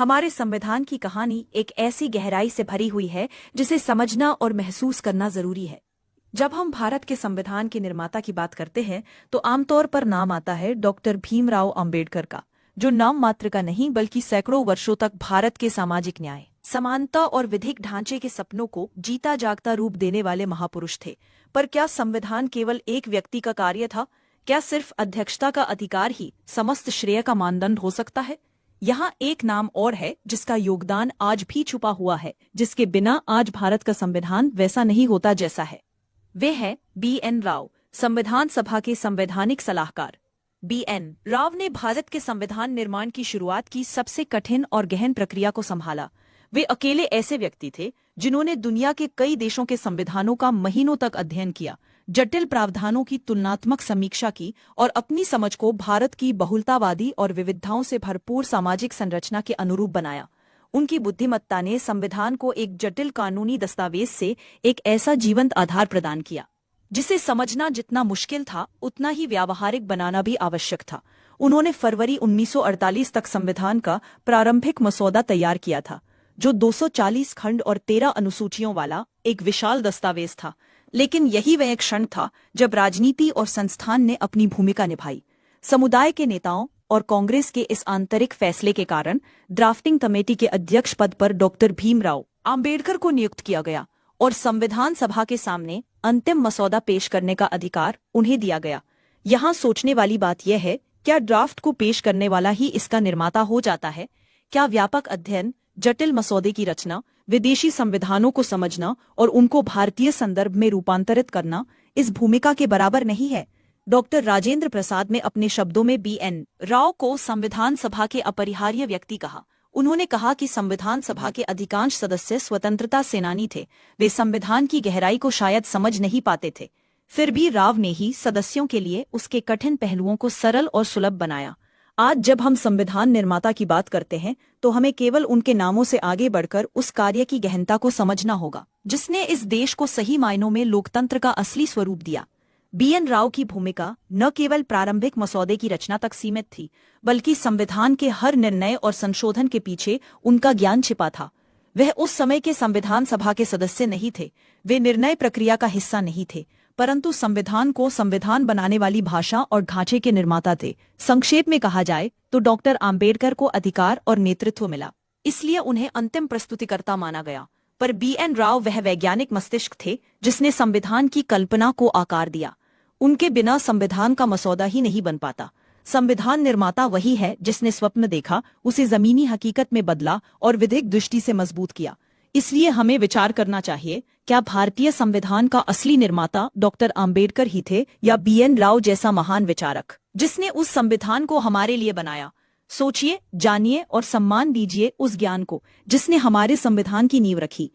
हमारे संविधान की कहानी एक ऐसी गहराई से भरी हुई है जिसे समझना और महसूस करना जरूरी है। जब हम भारत के संविधान के निर्माता की बात करते हैं तो आमतौर पर नाम आता है डॉक्टर भीमराव अंबेडकर का, जो नाम मात्र का नहीं बल्कि सैकड़ों वर्षों तक भारत के सामाजिक न्याय, समानता और विधिक ढांचे के सपनों को जीता जागता रूप देने वाले महापुरुष थे। पर क्या संविधान केवल एक व्यक्ति का कार्य था? क्या सिर्फ अध्यक्षता का अधिकार ही समस्त श्रेय का मानदंड हो सकता है? यहाँ एक नाम और है जिसका योगदान आज भी छुपा हुआ है, जिसके बिना आज भारत का संविधान वैसा नहीं होता जैसा है। वे हैं BN राव, संविधान सभा के संवैधानिक सलाहकार। BN राव ने भारत के संविधान निर्माण की शुरुआत की सबसे कठिन और गहन प्रक्रिया को संभाला। वे अकेले ऐसे व्यक्ति थे जिन्होंने दुनिया के कई देशों के संविधानों का महीनों तक अध्ययन किया, जटिल प्रावधानों की तुलनात्मक समीक्षा की और अपनी समझ को भारत की बहुलतावादी और विविधताओं से भरपूर सामाजिक संरचना के अनुरूप बनाया। उनकी बुद्धिमत्ता ने संविधान को एक जटिल कानूनी दस्तावेज से एक ऐसा जीवंत आधार प्रदान किया जिसे समझना जितना मुश्किल था उतना ही व्यावहारिक बनाना भी आवश्यक था। उन्होंने फरवरी 1948 तक संविधान का प्रारंभिक मसौदा तैयार किया था, जो 240 खंड और 13 अनुसूचियों वाला एक विशाल दस्तावेज था। लेकिन यही वह क्षण था जब राजनीति और संस्थान ने अपनी भूमिका निभाई। समुदाय के नेताओं और कांग्रेस के इस आंतरिक फैसले के कारण ड्राफ्टिंग कमेटी के अध्यक्ष पद पर डॉक्टर भीमराव अंबेडकर को नियुक्त किया गया और संविधान सभा के सामने अंतिम मसौदा पेश करने का अधिकार उन्हें दिया गया। यहाँ सोचने वाली बात यह है, क्या ड्राफ्ट को पेश करने वाला ही इसका निर्माता हो जाता है? क्या व्यापक अध्ययन, जटिल मसौदे की रचना, विदेशी संविधानों को समझना और उनको भारतीय संदर्भ में रूपांतरित करना इस भूमिका के बराबर नहीं है? डॉक्टर राजेंद्र प्रसाद ने अपने शब्दों में BN राव को संविधान सभा के अपरिहार्य व्यक्ति कहा। उन्होंने कहा कि संविधान सभा के अधिकांश सदस्य स्वतंत्रता सेनानी थे। वे संविधान की गहराई को शायद समझ नहीं पाते थे, फिर भी राव ने ही सदस्यों के लिए उसके कठिन पहलुओं को सरल और सुलभ बनाया। आज जब हम संविधान निर्माता की बात करते हैं तो हमें केवल उनके नामों से आगे बढ़कर उस कार्य की गहनता को समझना होगा जिसने इस देश को सही मायनों में लोकतंत्र का असली स्वरूप दिया। BN राव की भूमिका न केवल प्रारंभिक मसौदे की रचना तक सीमित थी, बल्कि संविधान के हर निर्णय और संशोधन के पीछे उनका ज्ञान छिपा था। वह उस समय के संविधान सभा के सदस्य नहीं थे, वे निर्णय प्रक्रिया का हिस्सा नहीं थे, परंतु संविधान को संविधान बनाने वाली भाषा और ढांचे के निर्माता थे। संक्षेप में कहा जाए तो डॉक्टर आम्बेडकर को अधिकार और नेतृत्व मिला, इसलिए उन्हें अंतिम प्रस्तुतिकर्ता माना गया। पर BN राव वह वैज्ञानिक मस्तिष्क थे जिसने संविधान की कल्पना को आकार दिया। उनके बिना संविधान का मसौदा ही नहीं बन पाता। संविधान निर्माता वही है जिसने स्वप्न देखा, उसे जमीनी हकीकत में बदला और विधिक दृष्टि से मजबूत किया। इसलिए हमें विचार करना चाहिए, क्या भारतीय संविधान का असली निर्माता डॉक्टर आम्बेडकर ही थे या BN राव जैसा महान विचारक जिसने उस संविधान को हमारे लिए बनाया? सोचिए, जानिए और सम्मान दीजिए उस ज्ञान को जिसने हमारे संविधान की नींव रखी।